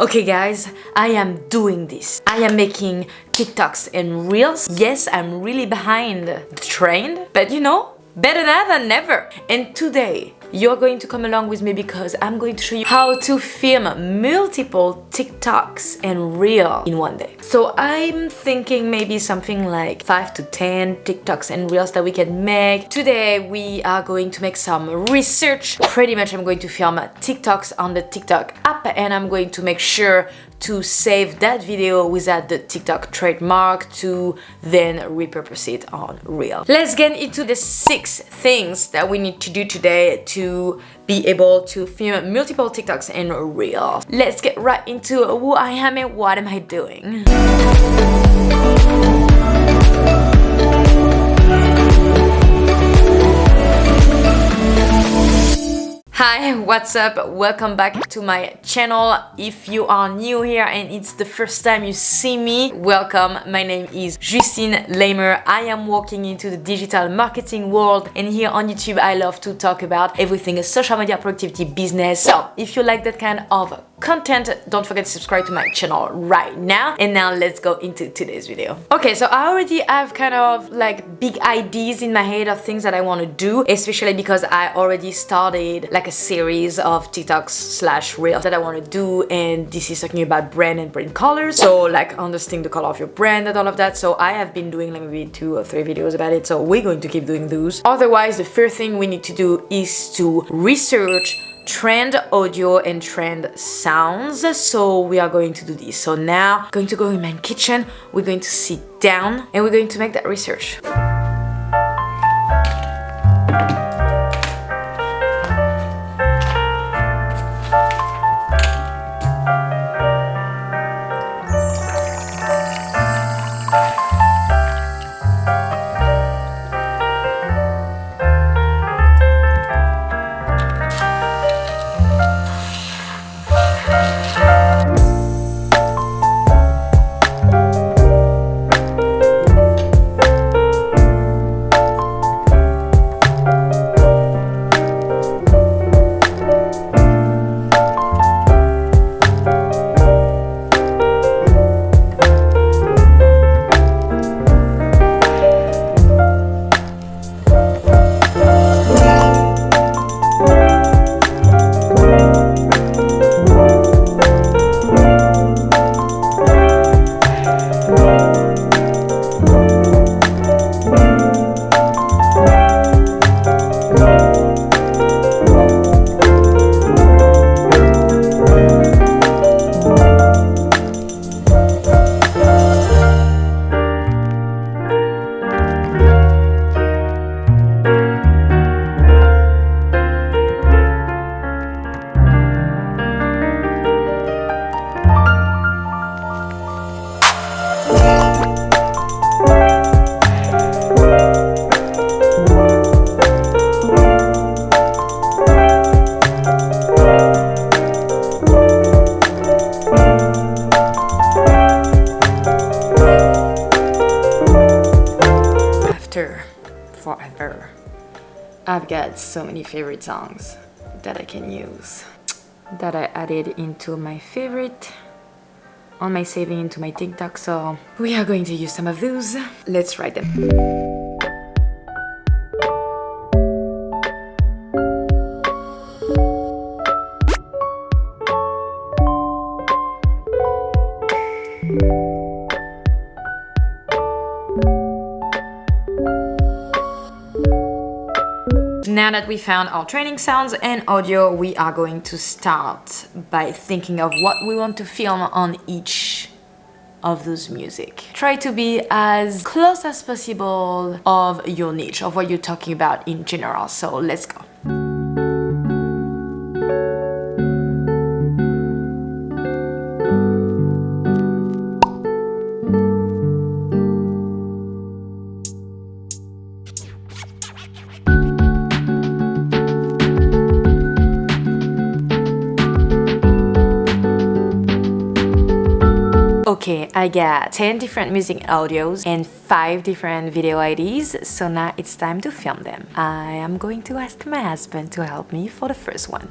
Okay guys, I am doing this. I am making TikToks and Reels. Yes, I'm really behind the trend, but you know, better now than never. And today, you're going to come along with me because I'm going to show you how to film multiple TikToks and Reels in one day. So I'm thinking maybe something like 5 to 10 TikToks and Reels that we can make. Today we are going to make some research. Pretty much I'm going to film TikToks on the TikTok app and I'm going to make sure to save that video without the TikTok trademark to then repurpose it on Reel. Let's get into the 6 things that we need to do today to be able to film multiple TikToks and Reels. Let's get right into who I am and what am I doing. Hi, what's up? Welcome back to my channel. If you are new here and it's the first time you see me, welcome. My name is Justine Leymer. I am walking into the digital marketing world and here on YouTube I love to talk about everything social media productivity business. So if you like that kind of content, don't forget to subscribe to my channel right now. And now let's go into today's video. Okay, so I already have kind of like big ideas in my head of things that I want to do, especially because I already started like a series of TikToks / Reels that I want to do, and this is talking about brand and brand colors. So like understanding the color of your brand and all of that. So I have been doing like maybe 2 or 3 videos about it. So we're going to keep doing those. Otherwise, the first thing we need to do is to research trend audio and trend sounds. So we are going to do this. So now going to go in my kitchen, we're going to sit down and we're going to make that research. Forever. I've got so many favorite songs that I can use, that I added into my favorite on my saving into my TikTok, so we are going to use some of those. Let's write them. Now that we found our training sounds and audio, we are going to start by thinking of what we want to film on each of those music. Try to be as close as possible of your niche, of what you're talking about in general. So let's go. Okay, I got 10 different music audios and 5 different video IDs, so now it's time to film them. I am going to ask my husband to help me for the first one.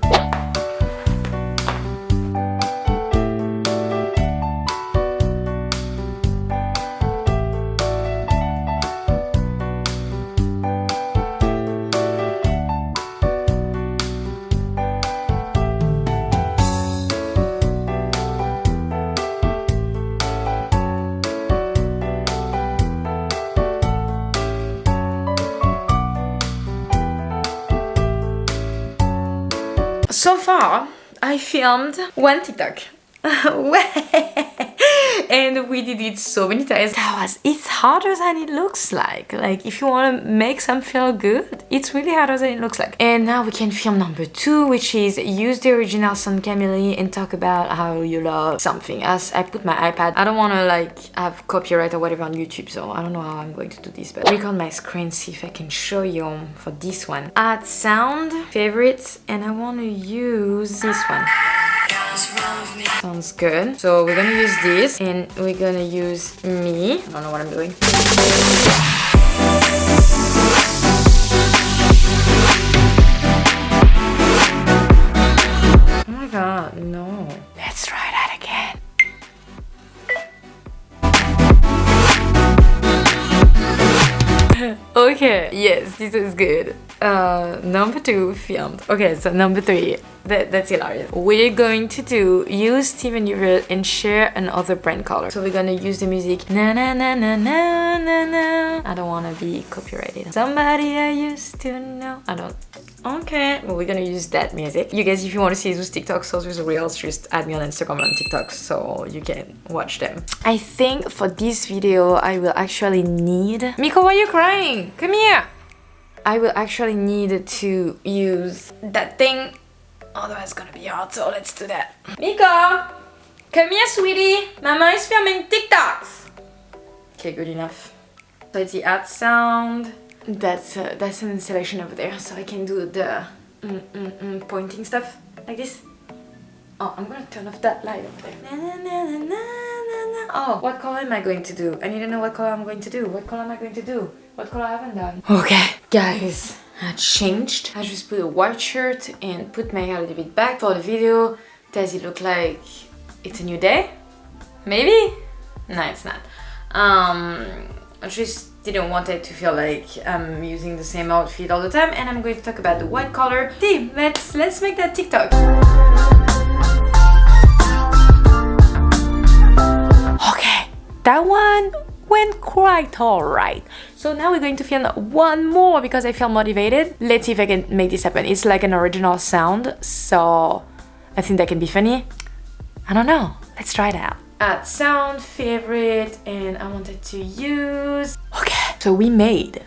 So far, I filmed one TikTok. And we did it so many times. It's harder than it looks like. Like, if you want to make some feel good, it's really harder than it looks like. And now we can film number 2, which is use the original song Camille and talk about how you love something. As I put my iPad, I don't want to like have copyright or whatever on YouTube, so I don't know how I'm going to do this, but record my screen, see if I can show you for this one. Add sound, favorites, and I want to use this one. Sounds good. So we're gonna use this and we're gonna use me. I don't know what I'm doing. Oh my god, no. Let's try that again. Okay, yes, this is good. Number 2 filmed. Okay, so number 3. That's hilarious. We're going to use Steven Universe and share another brand color. So we're gonna use the music. Na na na na na na na. I don't wanna be copyrighted. Somebody I used to know. I don't. Okay, well, we're gonna use that music. You guys, if you want to see those TikToks or those reels, just add me on Instagram and TikTok so you can watch them. I think for this video, I will actually need... Miko, why are you crying? Come here! I will actually need to use that thing. Otherwise it's gonna be hard, so let's do that. Miko! Come here, sweetie! Mama is filming TikToks! Okay, good enough. So it's the add sound. That's an installation over there, so I can do the pointing stuff like this. Oh, I'm gonna turn off that light over there. Na, na, na, na, na, na. Oh, what color am I going to do? I need to know what color I'm going to do. What color am I going to do? What color I haven't done? Okay, guys, I changed. I just put a white shirt and put my hair a little bit back for the video. Does it look like it's a new day? Maybe? No, it's not. I just didn't want it to feel like I'm using the same outfit all the time, and I'm going to talk about the white color. See, let's make that TikTok. Okay, that one went quite alright. So now we're going to film one more because I feel motivated. Let's see if I can make this happen. It's like an original sound, so I think that can be funny. I don't know. Let's try it out. Add sound, favorite, and I wanted to use... Okay, so we made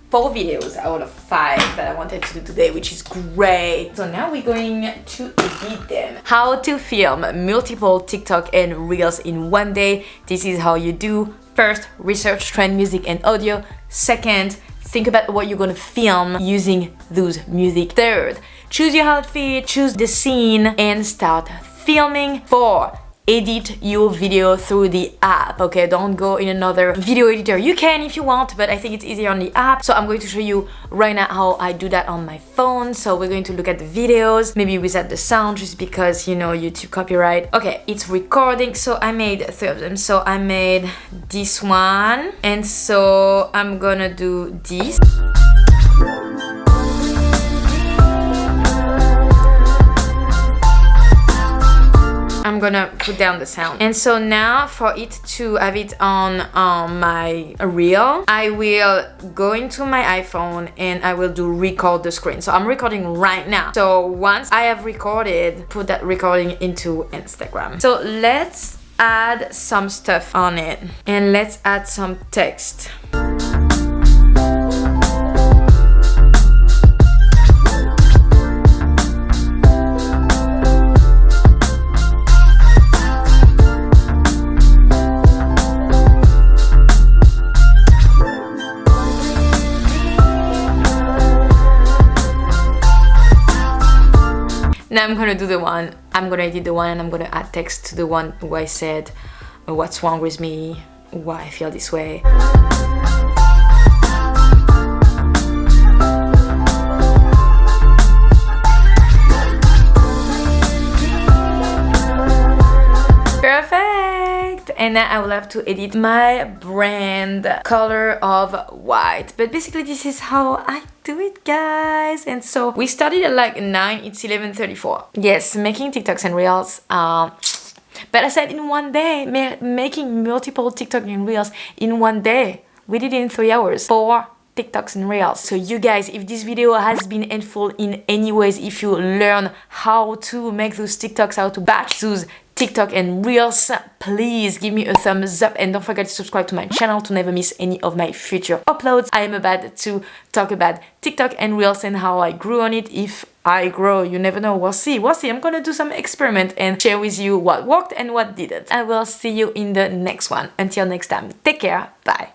4 videos out of 5 that I wanted to do today, which is great. So now we're going to edit them. How to film multiple TikTok and Reels in one day. This is how you do. First, research trend music and audio. Second, think about what you're gonna film using those music. Third, choose your outfit, choose the scene, and start filming. 4, edit your video through the app. Okay, don't go in another video editor. You can if you want, but I think it's easier on the app. So I'm going to show you right now how I do that on my phone. So we're going to look at the videos, maybe without the sound, just because, you know, YouTube copyright. Okay, it's recording. So I made 3 of them. So I made this one, and so I'm gonna do this. I'm gonna put down the sound. And so now for it to have it on my reel, I will go into my iPhone and I will do record the screen. So I'm recording right now. So once I have recorded, put that recording into Instagram. So let's add some stuff on it and let's add some text. Now I'm gonna do the one, I'm gonna edit the one, and I'm gonna add text to the one where I said what's wrong with me, why I feel this way. Perfect! And now I will have to edit my brand color of white. But basically this is how I do it, guys. And so we started at like 9, it's 11:34. Yes, making TikToks and Reels, but I said in one day, making multiple TikTok and Reels in one day. We did it in 3 hours. 4 TikToks and Reels. So you guys, if this video has been helpful in any ways, if you learn how to make those TikToks, how to batch those TikTok and Reels, please give me a thumbs up and don't forget to subscribe to my channel to never miss any of my future uploads. I am about to talk about TikTok and Reels and how I grew on it. If I grow, you never know, we'll see. I'm gonna do some experiment and share with you what worked and what didn't. I will see you in the next one. Until next time, take care, bye.